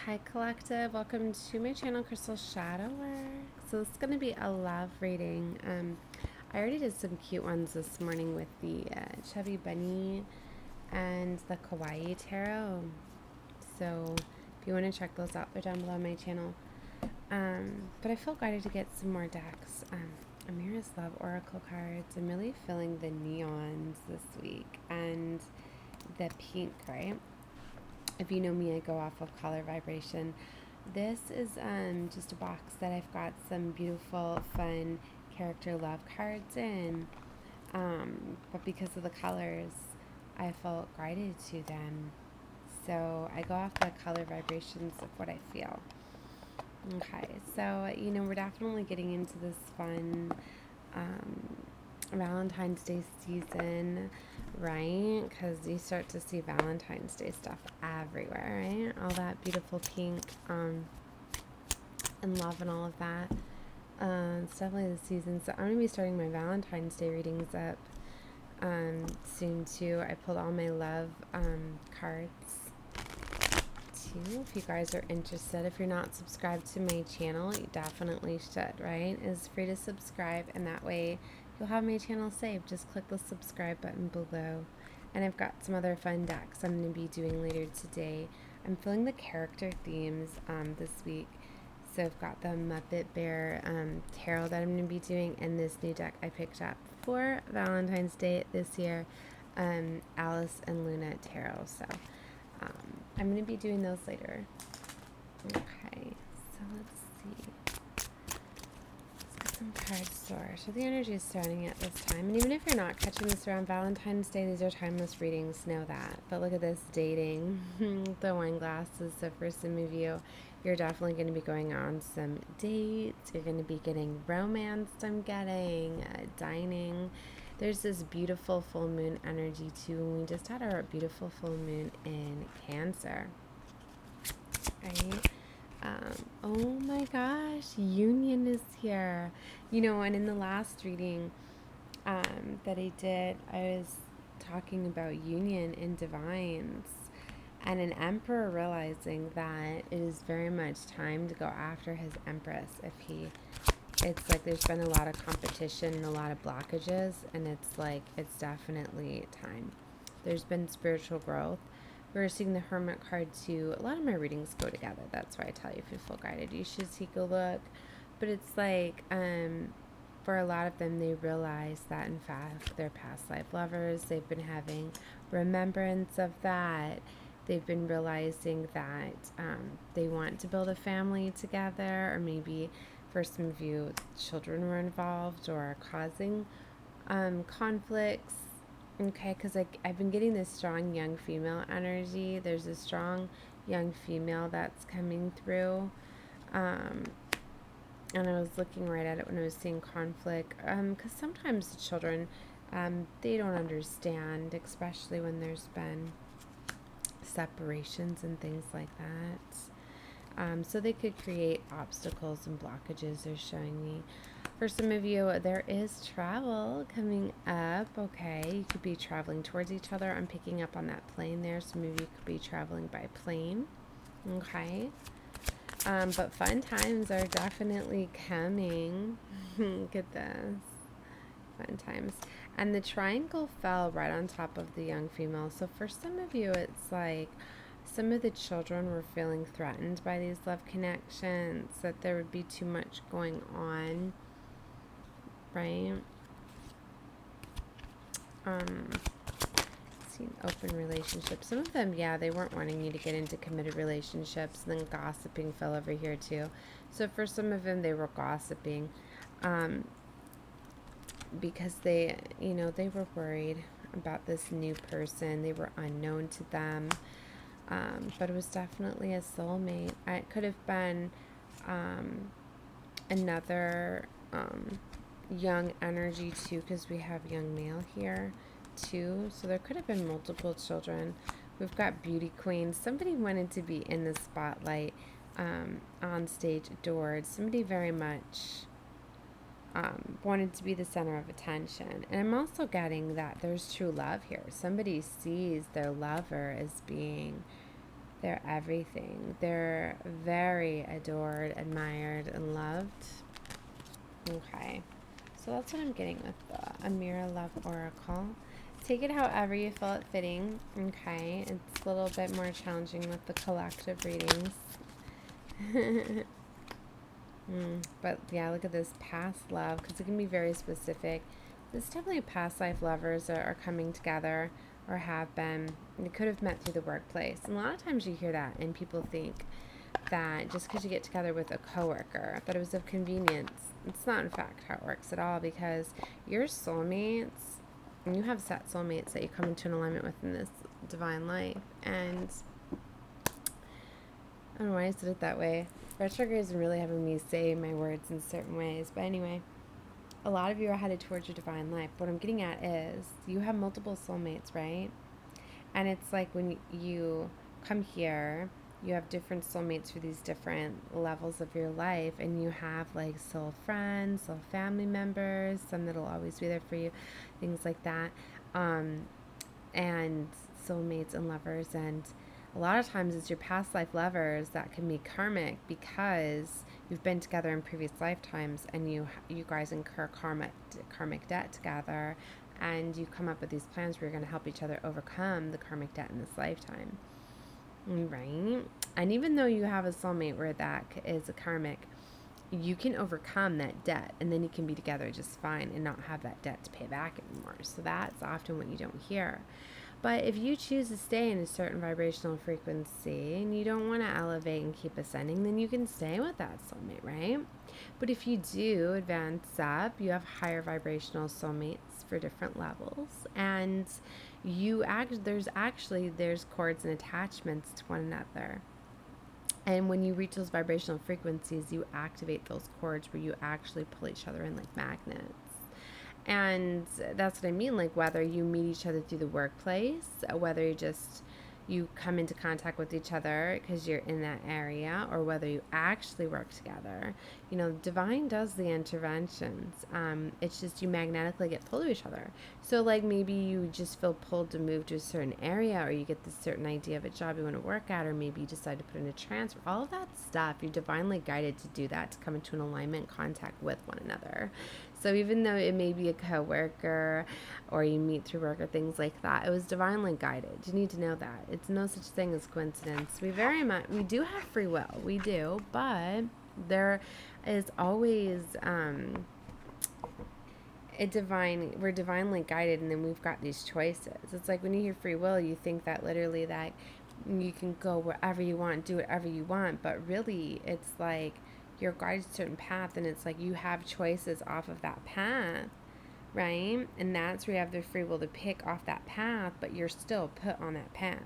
Hi Collective, welcome to my channel Crystal Shadow Work. So this is going to be a love reading. I already did some cute ones this morning with the Chubby Bunny and the Kawaii Tarot. So if you want to check those out, they're down below on my channel. But I feel guided to get some more decks. Amira's Love Oracle cards. I'm really feeling the neons this week and the pink, right? If you know me, I go off of color vibration. This is just a box that I've got some beautiful, fun character love cards in. But because of the colors, I felt guided to them. So I go off the color vibrations of what I feel. Okay, so, we're definitely getting into this fun Valentine's Day season, right? Because you start to see Valentine's Day stuff everywhere, right? All that beautiful pink and love and all of that. It's definitely the season. So I'm going to be starting my Valentine's Day readings up soon too. I pulled all my love cards too, if you guys are interested. If you're not subscribed to my channel, you definitely should, right? It's free to subscribe, and that way you'll have my channel saved. Just click the subscribe button below. And I've got some other fun decks I'm going to be doing later today. I'm feeling the character themes this week. So I've got the Muppet Bear tarot that I'm going to be doing, and this new deck I picked up for Valentine's Day this year, Alice and Luna Tarot. So I'm going to be doing those later. Okay, so let's see. Let's get some card storage. So the energy is starting at this time. And even if you're not catching this around Valentine's Day, these are timeless readings, know that. But look at this, dating. The wine glasses. So for some of you, you're definitely going to be going on some dates. You're going to be getting romanced, I'm getting, dining. There's this beautiful full moon energy too, and we just had our beautiful full moon in Cancer, right? Oh my gosh, union is here. And in the last reading that I did, I was talking about union in divines and an emperor realizing that it is very much time to go after his empress. It's like there's been a lot of competition and a lot of blockages, and it's definitely time. There's been spiritual growth. We're seeing the Hermit card too. A lot of my readings go together. That's why I tell you, if you feel guided, you should take a look. But it's like, for a lot of them, they realize that, in fact, they're past life lovers. They've been having remembrance of that. They've been realizing that they want to build a family together, or maybe for some of you, children were involved or causing conflicts. Okay, because I've been getting this strong young female energy. There's a strong young female that's coming through. And I was looking right at it when I was seeing conflict. Because sometimes the children, they don't understand, especially when there's been separations and things like that. So they could create obstacles and blockages, they're showing me. For some of you, there is travel coming up, okay? You could be traveling towards each other. I'm picking up on that plane there. Some of you could be traveling by plane, okay? But fun times are definitely coming. Look at this. Fun times. And the triangle fell right on top of the young female. So for some of you, it's like some of the children were feeling threatened by these love connections, that there would be too much going on, right? See, open relationships. Some of them, yeah, they weren't wanting you to get into committed relationships, and then gossiping fell over here too. So for some of them, they were gossiping because they were worried about this new person. They were unknown to them. But it was definitely a soulmate. It could have been another young energy too, because we have young male here too. So there could have been multiple children. We've got beauty queens. Somebody wanted to be in the spotlight, on stage, adored. Somebody very much wanted to be the center of attention. And I'm also getting that there's true love here. Somebody sees their lover as being They're everything. They're very adored, admired, and loved. Okay. So that's what I'm getting with the Amira Love Oracle. Take it however you feel it fitting. Okay. It's a little bit more challenging with the collective readings. But yeah, look at this past love, because it can be very specific. This is definitely past life lovers that are coming together or have been. They could have met through the workplace. And a lot of times you hear that and people think that just because you get together with a coworker, that it was of convenience. It's not in fact how it works at all, because your soulmates, and you have set soulmates that you come into an alignment with in this divine life. And I don't know why I said it that way. Retrogrades are really having me say my words in certain ways. But anyway, a lot of you are headed towards your divine life. What I'm getting at is you have multiple soulmates, right? And it's like when you come here, you have different soulmates for these different levels of your life. And you have like soul friends, soul family members, some that'll always be there for you, things like that. And soulmates and lovers. And a lot of times it's your past life lovers that can be karmic, because you've been together in previous lifetimes and you guys incur karmic debt together, and you come up with these plans where you're going to help each other overcome the karmic debt in this lifetime, right? And even though you have a soulmate where that is a karmic, you can overcome that debt, and then you can be together just fine and not have that debt to pay back anymore. So that's often what you don't hear. But if you choose to stay in a certain vibrational frequency and you don't want to elevate and keep ascending, then you can stay with that soulmate, right? But if you do advance up, you have higher vibrational soulmates for different levels, and there's cords and attachments to one another. And when you reach those vibrational frequencies, you activate those cords where you actually pull each other in like magnets. And that's what I mean, like whether you meet each other through the workplace, whether you come into contact with each other because you're in that area, or whether you actually work together. You know, divine does the interventions. It's just you magnetically get pulled to each other. So like maybe you just feel pulled to move to a certain area, or you get this certain idea of a job you want to work at, or maybe you decide to put in a transfer. All of that stuff, you're divinely guided to do that, to come into an alignment contact with one another. So even though it may be a coworker or you meet through work or things like that, it was divinely guided. You need to know that. It's no such thing as coincidence. We do have free will. We do, but there is always we're divinely guided, and then we've got these choices. It's like when you hear free will, you think that literally that you can go wherever you want, do whatever you want, but really it's like you're guided to a certain path, and it's like you have choices off of that path, right? And that's where you have the free will to pick off that path, but you're still put on that path.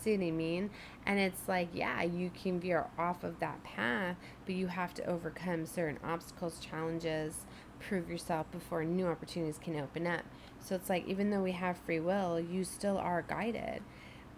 See what I mean? And it's like, yeah, you can veer off of that path, but you have to overcome certain obstacles, challenges, prove yourself before new opportunities can open up. So it's like, even though we have free will, you still are guided.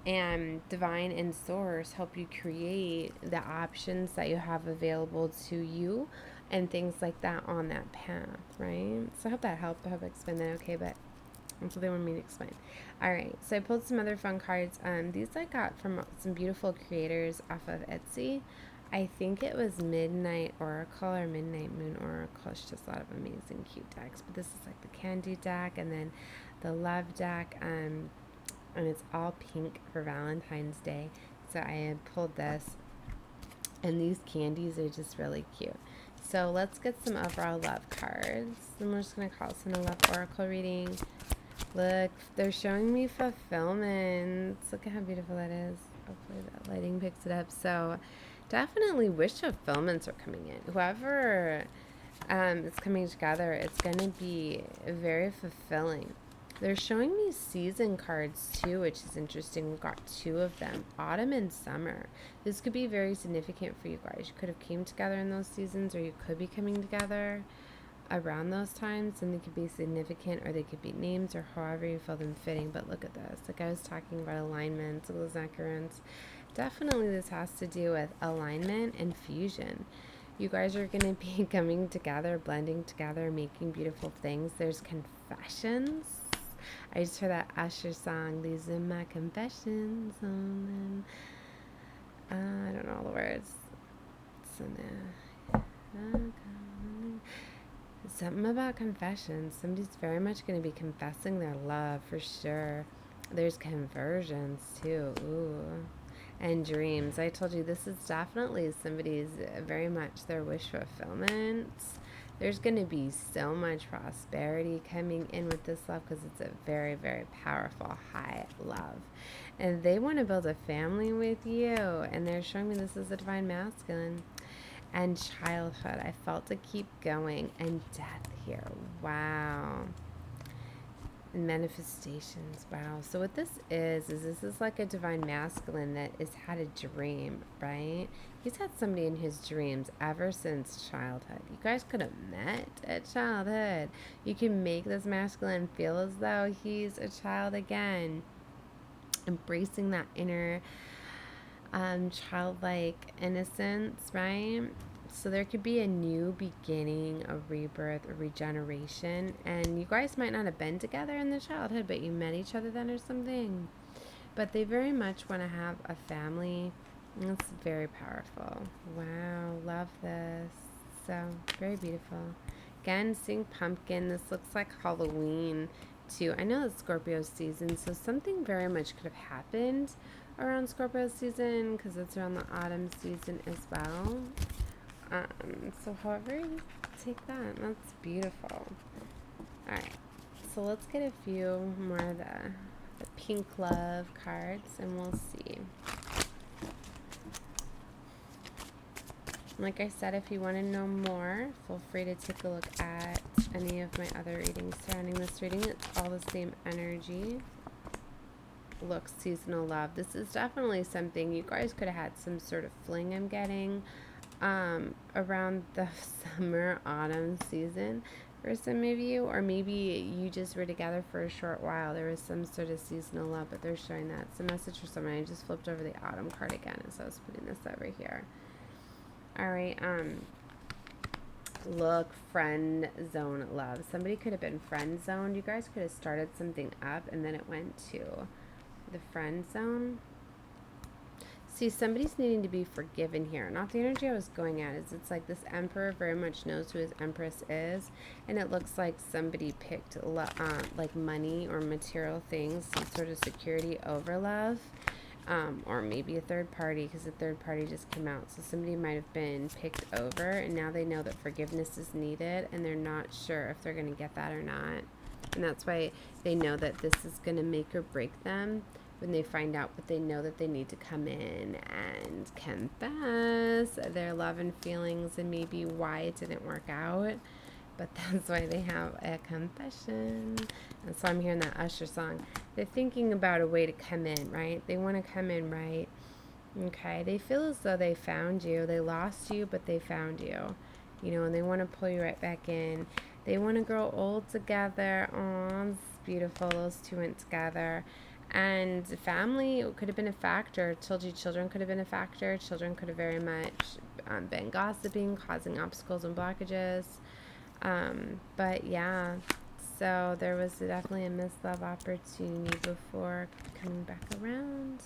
And divine and source help you create the options that you have available to you and things like that on that path, right? So I hope that helped. I hope I explained that okay, but that's what they want me to explain. All right, so I pulled some other fun cards. These I got from some beautiful creators off of Etsy. I think it was Midnight Oracle or Midnight Moon Oracle. It's just a lot of amazing, cute decks. But this is like the Candy deck, and then the Love deck. And it's all pink for Valentine's Day. So I had pulled this, and these candies are just really cute. So let's get some overall love cards. And we're just going to call this in a love oracle reading. Look, they're showing me fulfillments. Look at how beautiful that is. Hopefully that lighting picks it up. So definitely wish fulfillments are coming in. Whoever is coming together, it's going to be very fulfilling. They're showing me season cards too, which is interesting. We've got two of them, autumn and summer. This could be very significant for you guys. You could have came together in those seasons, or you could be coming together around those times, and they could be significant, or they could be names, or however you feel them fitting. But look at this. Like I was talking about alignments, those occurrence. Definitely this has to do with alignment and fusion. You guys are going to be coming together, blending together, making beautiful things. There's confessions. I just heard that Usher song, these are my confessions. Something about confessions. Somebody's very much going to be confessing their love for sure. There's conversions too. Ooh. And dreams. I told you this is definitely somebody's very much their wish fulfillment. There's going to be so much prosperity coming in with this love because it's a very, very powerful high love. And they want to build a family with you. And they're showing me this is a divine masculine. And childhood. I felt to keep going. And death here. Wow. And manifestations. Wow. So what this is this is like a divine masculine that has had a dream, right? He's had somebody in his dreams ever since childhood. You guys could have met at childhood. You can make this masculine feel as though he's a child again. Embracing that inner childlike innocence, right? So there could be a new beginning, a rebirth, a regeneration. And you guys might not have been together in the childhood, but you met each other then or something. But they very much want to have a family. It's very powerful. Wow, love this. So, very beautiful. Again, seeing pumpkin. This looks like Halloween too. I know it's Scorpio season, so something very much could have happened around Scorpio season because it's around the autumn season as well. So however you take that, that's beautiful. Alright, so let's get a few more of the pink love cards and we'll see. Like I said, if you want to know more, feel free to take a look at any of my other readings surrounding this reading. It's all the same energy. Look, seasonal love. This is definitely something you guys could have had some sort of fling, I'm getting, around the summer, autumn season for some of you, or maybe you just were together for a short while. There was some sort of seasonal love, but they're showing that. It's a message for someone. I just flipped over the autumn card again as I was putting this over here. All right, look, friend zone love. Somebody could have been friend zoned. You guys could have started something up and then it went to the friend zone. See, somebody's needing to be forgiven here. Not the energy I was going at. Is it's like this emperor very much knows who his empress is, and it looks like somebody picked like money or material things, some sort of security over love, or maybe a third party, because the third party just came out. So somebody might have been picked over, and now they know that forgiveness is needed, and they're not sure if they're going to get that or not. And that's why they know that this is going to make or break them. When they find out, but they know that they need to come in and confess their love and feelings and maybe why it didn't work out. But that's why they have a confession. And so I'm hearing that Usher song. They're thinking about a way to come in, right? They want to come in right. Okay, they feel as though they found you. They lost you, but they found you. You know, and they want to pull you right back in. They want to grow old together. Oh, it's beautiful. Those two went together. And family could have been a factor. Told you children could have been a factor. Children could have very much been gossiping, causing obstacles and blockages. But yeah, so there was definitely a missed love opportunity before coming back around.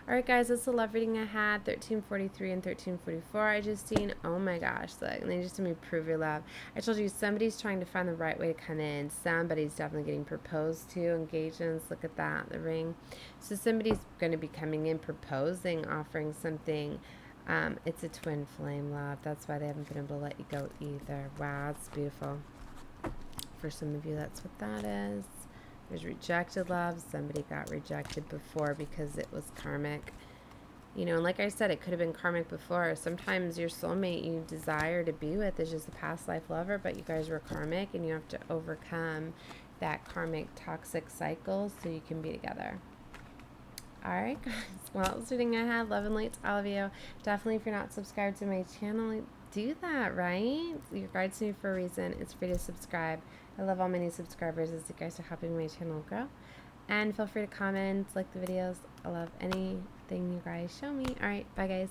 Alright guys, that's the love reading I had, 1343 and 1344. I just seen, oh my gosh, look, and they just told me prove your love. I told you somebody's trying to find the right way to come in. Somebody's definitely getting proposed to, engagements, look at that, the ring. So somebody's going to be coming in, proposing, offering something. It's a twin flame love. That's why they haven't been able to let you go either. Wow, it's beautiful. For some of you, that's what that is. There's rejected love. Somebody got rejected before because it was karmic. You know, and like I said, it could have been karmic before. Sometimes your soulmate you desire to be with is just a past life lover, but you guys were karmic and you have to overcome that karmic toxic cycle so you can be together. Alright guys, well that was the reading I had. Love and light to all of you. Definitely if you're not subscribed to my channel, do that, right? Your guide's new for a reason. It's free to subscribe. I love all my new subscribers as you guys are helping my channel grow. And feel free to comment, like the videos. I love anything you guys show me. Alright, bye guys.